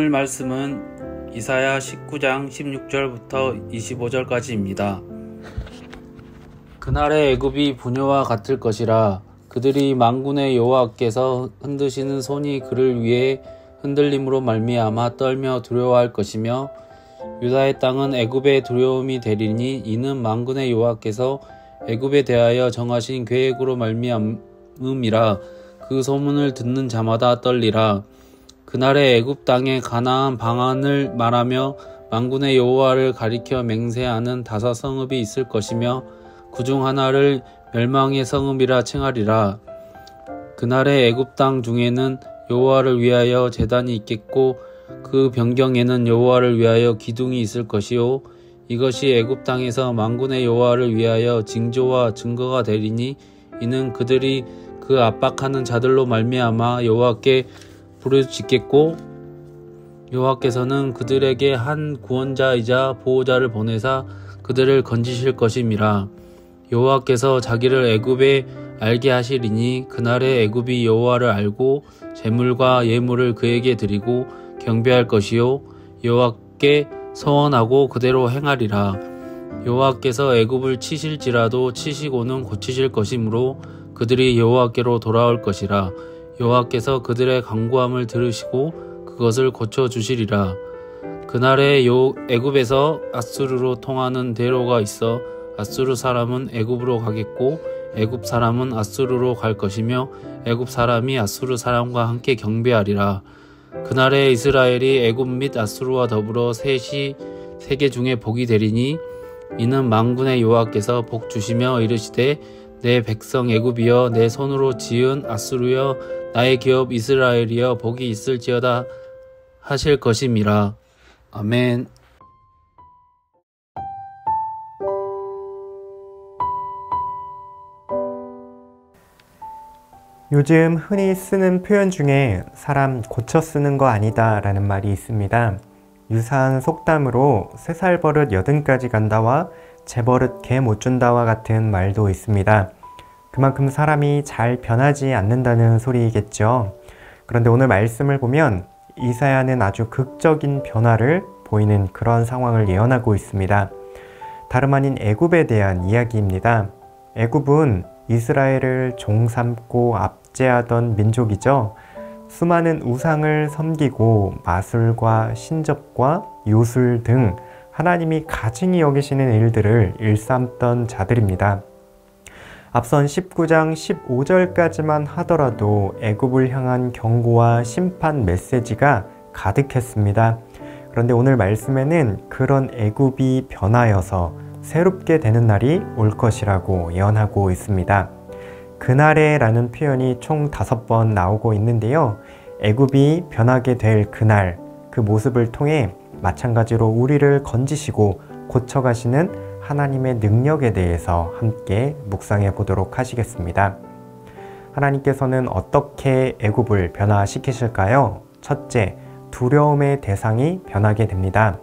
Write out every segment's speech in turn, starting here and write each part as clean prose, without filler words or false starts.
오늘 말씀은 이사야 19장 16절부터 25절까지입니다. 그날의 애굽이 부녀와 같을 것이라. 그들이 만군의 여호와께서 흔드시는 손이 그를 위해 흔들림으로 말미암아 떨며 두려워할 것이며, 유다의 땅은 애굽의 두려움이 되리니 이는 만군의 여호와께서 애굽에 대하여 정하신 계획으로 말미암음이라. 그 소문을 듣는 자마다 떨리라. 그날에 애굽 땅에 가나안 방언을 말하며 만군의 여호와를 가리켜 맹세하는 5 성읍이 있을 것이며, 그중 하나를 멸망의 성읍이라 칭하리라. 그날에 애굽 땅 중에는 여호와를 위하여 제단이 있겠고, 그 변경에는 여호와를 위하여 기둥이 있을 것이요, 이것이 애굽 땅에서 만군의 여호와를 위하여 징조와 증거가 되리니, 이는 그들이 그 압박하는 자들로 말미암아 여호와께 부르짖겠고, 여호와께서는 그들에게 한 구원자이자 보호자를 보내사 그들을 건지실 것임이라. 여호와께서 자기를 애굽에 알게 하시리니, 그날에 애굽이 여호와를 알고 제물과 예물을 그에게 드리고 경배할 것이요, 여호와께 서원하고 그대로 행하리라. 여호와께서 애굽을 치실지라도 치시고는 고치실 것이므로 그들이 여호와께로 돌아올 것이라. 여호와께서 그들의 간구함을 들으시고 그것을 고쳐주시리라. 그날에 애굽에서 아수르로 통하는 대로가 있어 아수르 사람은 애굽으로 가겠고, 애굽 사람은 아수르로 갈 것이며, 애굽 사람이 아수르 사람과 함께 경배하리라. 그날에 이스라엘이 애굽 및 아수르와 더불어 셋이 세계 중에 복이 되리니, 이는 만군의 여호와께서 복 주시며 이르시되, 내 백성 애굽이여, 내 손으로 지은 아수르여, 나의 기업 이스라엘이여, 복이 있을지어다 하실 것임이라. 아멘. 요즘 흔히 쓰는 표현 중에 사람 고쳐 쓰는 거 아니다 라는 말이 있습니다. 유사한 속담으로 3살 버릇 80까지 간다와 제 버릇 개 못 준다와 같은 말도 있습니다. 그만큼 사람이 잘 변하지 않는다는 소리이겠죠. 그런데 오늘 말씀을 보면 이사야는 아주 극적인 변화를 보이는 그런 상황을 예언하고 있습니다. 다름 아닌 애굽에 대한 이야기입니다. 애굽은 이스라엘을 종삼고 압제하던 민족이죠. 수많은 우상을 섬기고 마술과 신접과 요술 등 하나님이 가증히 여기시는 일들을 일삼던 자들입니다. 앞선 19장 15절까지만 하더라도 애굽을 향한 경고와 심판 메시지가 가득했습니다. 그런데 오늘 말씀에는 그런 애굽이 변하여서 새롭게 되는 날이 올 것이라고 예언하고 있습니다. 그날에 라는 표현이 총 5번 나오고 있는데요. 애굽이 변하게 될 그날, 그 모습을 통해 마찬가지로 우리를 건지시고 고쳐가시는 하나님의 능력에 대해서 함께 묵상해 보도록 하시겠습니다. 하나님께서는 어떻게 애굽을 변화시키실까요? 첫째, 두려움의 대상이 변하게 됩니다.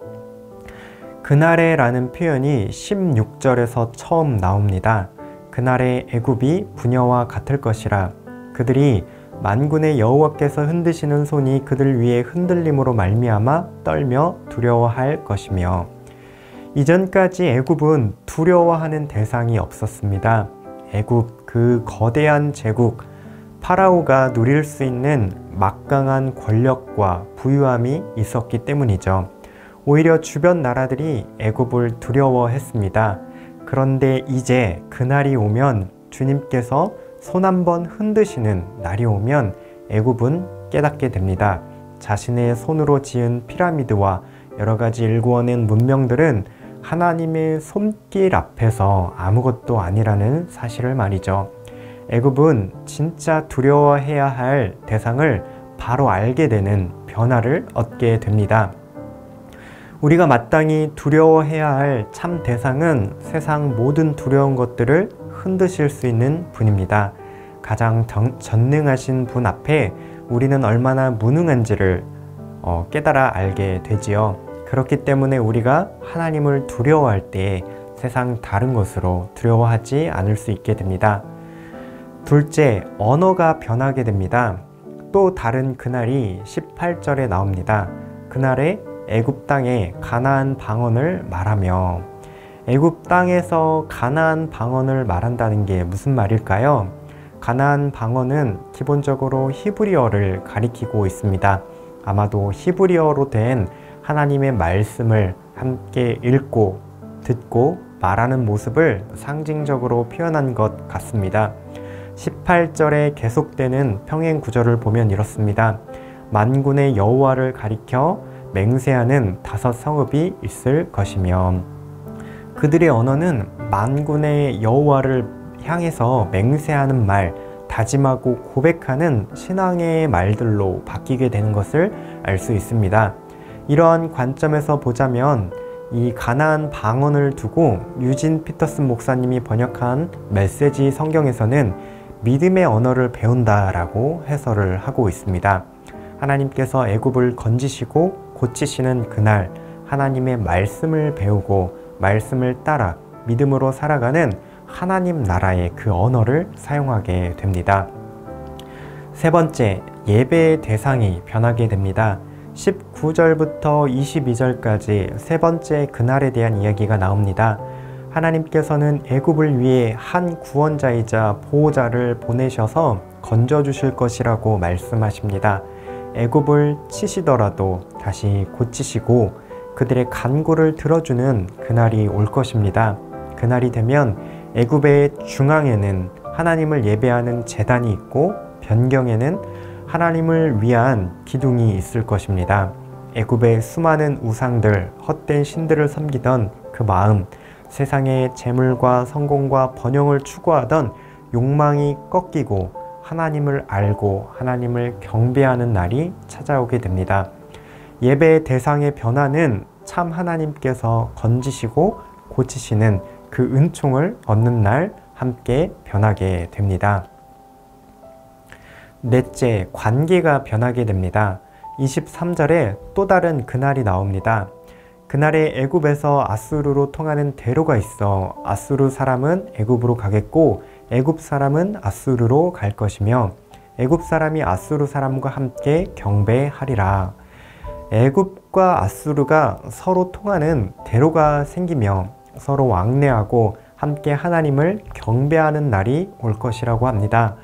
그날에 라는 표현이 16절에서 처음 나옵니다. 그날에 애굽이 부녀와 같을 것이라. 그들이 만군의 여호와께서 흔드시는 손이 그들 위에 흔들림으로 말미암아 떨며 두려워할 것이며, 이전까지 애굽은 두려워하는 대상이 없었습니다. 애굽, 그 거대한 제국, 파라오가 누릴 수 있는 막강한 권력과 부유함이 있었기 때문이죠. 오히려 주변 나라들이 애굽을 두려워했습니다. 그런데 이제 그날이 오면, 주님께서 손 한번 흔드시는 날이 오면 애굽은 깨닫게 됩니다. 자신의 손으로 지은 피라미드와 여러 가지 일구어낸 문명들은 하나님의 손길 앞에서 아무것도 아니라는 사실을 말이죠. 애굽은 진짜 두려워해야 할 대상을 바로 알게 되는 변화를 얻게 됩니다. 우리가 마땅히 두려워해야 할 참 대상은 세상 모든 두려운 것들을 흔드실 수 있는 분입니다. 가장 전능하신 분 앞에 우리는 얼마나 무능한지를 깨달아 알게 되지요. 그렇기 때문에 우리가 하나님을 두려워할 때 세상 다른 것으로 두려워하지 않을 수 있게 됩니다. 둘째, 언어가 변하게 됩니다. 또 다른 그날이 18절에 나옵니다. 그날에 애굽 땅에 가나안 방언을 말하며, 애굽 땅에서 가나안 방언을 말한다는 게 무슨 말일까요? 가나안 방언은 기본적으로 히브리어를 가리키고 있습니다. 아마도 히브리어로 된 하나님의 말씀을 함께 읽고 듣고 말하는 모습을 상징적으로 표현한 것 같습니다. 18절에 계속되는 평행 구절을 보면 이렇습니다. 만군의 여호와를 가리켜 맹세하는 5 성읍이 있을 것이며, 그들의 언어는 만군의 여호와를 향해서 맹세하는 말, 다짐하고 고백하는 신앙의 말들로 바뀌게 되는 것을 알 수 있습니다. 이러한 관점에서 보자면 이 가나안 방언을 두고 유진 피터슨 목사님이 번역한 메시지 성경에서는 믿음의 언어를 배운다라고 해설을 하고 있습니다. 하나님께서 애굽을 건지시고 고치시는 그날, 하나님의 말씀을 배우고 말씀을 따라 믿음으로 살아가는 하나님 나라의 그 언어를 사용하게 됩니다. 세 번째, 예배의 대상이 변하게 됩니다. 19절부터 22절까지 세 번째 그날에 대한 이야기가 나옵니다. 하나님께서는 애굽을 위해 한 구원자이자 보호자를 보내셔서 건져주실 것이라고 말씀하십니다. 애굽을 치시더라도 다시 고치시고 그들의 간구를 들어주는 그날이 올 것입니다. 그날이 되면 애굽의 중앙에는 하나님을 예배하는 제단이 있고 변경에는 하나님을 위한 기둥이 있을 것입니다. 애굽의 수많은 우상들, 헛된 신들을 섬기던 그 마음, 세상의 재물과 성공과 번영을 추구하던 욕망이 꺾이고 하나님을 알고 하나님을 경배하는 날이 찾아오게 됩니다. 예배의 대상의 변화는 참 하나님께서 건지시고 고치시는 그 은총을 얻는 날 함께 변하게 됩니다. 넷째, 관계가 변하게 됩니다. 23절에 또 다른 그날이 나옵니다. 그날에 애굽에서 아수르로 통하는 대로가 있어 아수르 사람은 애굽으로 가겠고 애굽 사람은 아수르로 갈 것이며 애굽 사람이 아수르 사람과 함께 경배하리라. 애굽과 아수르가 서로 통하는 대로가 생기며 서로 왕래하고 함께 하나님을 경배하는 날이 올 것이라고 합니다.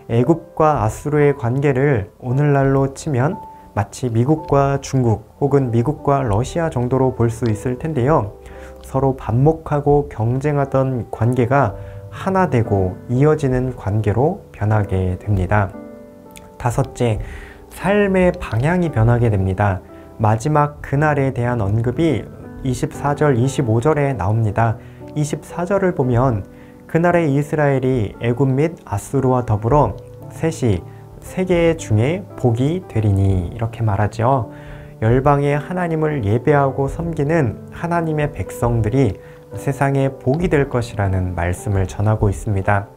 애굽과 아수르의 관계를 오늘날로 치면 마치 미국과 중국 혹은 미국과 러시아 정도로 볼 수 있을 텐데요. 서로 반목하고 경쟁하던 관계가 하나 되고 이어지는 관계로 변하게 됩니다. 다섯째, 삶의 방향이 변하게 됩니다. 마지막 그날에 대한 언급이 24절, 25절에 나옵니다. 24절을 보면 그날의 이스라엘이 애굽 및 아수르와 더불어 셋이 세계 중에 복이 되리니 이렇게 말하죠. 열방의 하나님을 예배하고 섬기는 하나님의 백성들이 세상에 복이 될 것이라는 말씀을 전하고 있습니다.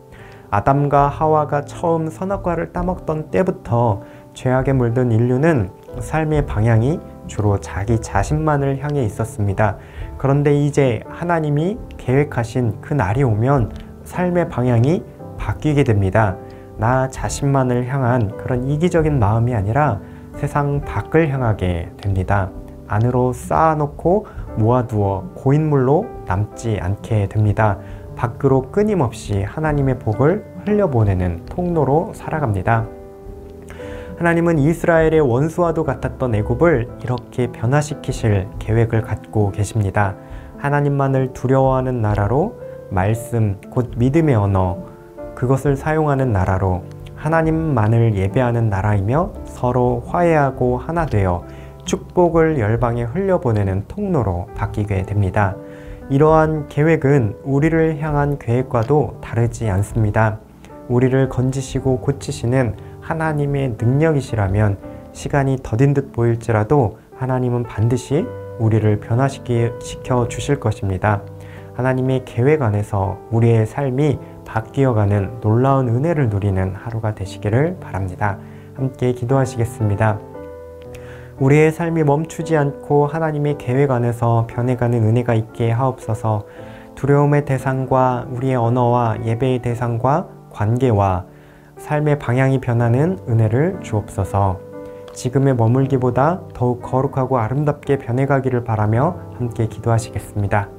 아담과 하와가 처음 선악과를 따먹던 때부터 죄악에 물든 인류는 삶의 방향이 주로 자기 자신만을 향해 있었습니다. 그런데 이제 하나님이 계획하신 그 날이 오면 삶의 방향이 바뀌게 됩니다. 나 자신만을 향한 그런 이기적인 마음이 아니라 세상 밖을 향하게 됩니다. 안으로 쌓아놓고 모아두어 고인물로 남지 않게 됩니다. 밖으로 끊임없이 하나님의 복을 흘려보내는 통로로 살아갑니다. 하나님은 이스라엘의 원수와도 같았던 애굽을 이렇게 변화시키실 계획을 갖고 계십니다. 하나님만을 두려워하는 나라로 말씀, 곧 믿음의 언어, 그것을 사용하는 나라로 하나님만을 예배하는 나라이며 서로 화해하고 하나 되어 축복을 열방에 흘려보내는 통로로 바뀌게 됩니다. 이러한 계획은 우리를 향한 계획과도 다르지 않습니다. 우리를 건지시고 고치시는 하나님의 능력이시라면 시간이 더딘 듯 보일지라도 하나님은 반드시 우리를 변화시켜 주실 것입니다. 하나님의 계획 안에서 우리의 삶이 바뀌어가는 놀라운 은혜를 누리는 하루가 되시기를 바랍니다. 함께 기도하시겠습니다. 우리의 삶이 멈추지 않고 하나님의 계획 안에서 변해가는 은혜가 있게 하옵소서. 두려움의 대상과 우리의 언어와 예배의 대상과 관계와 삶의 방향이 변하는 은혜를 주옵소서. 지금의 머물기보다 더욱 거룩하고 아름답게 변해가기를 바라며 함께 기도하시겠습니다.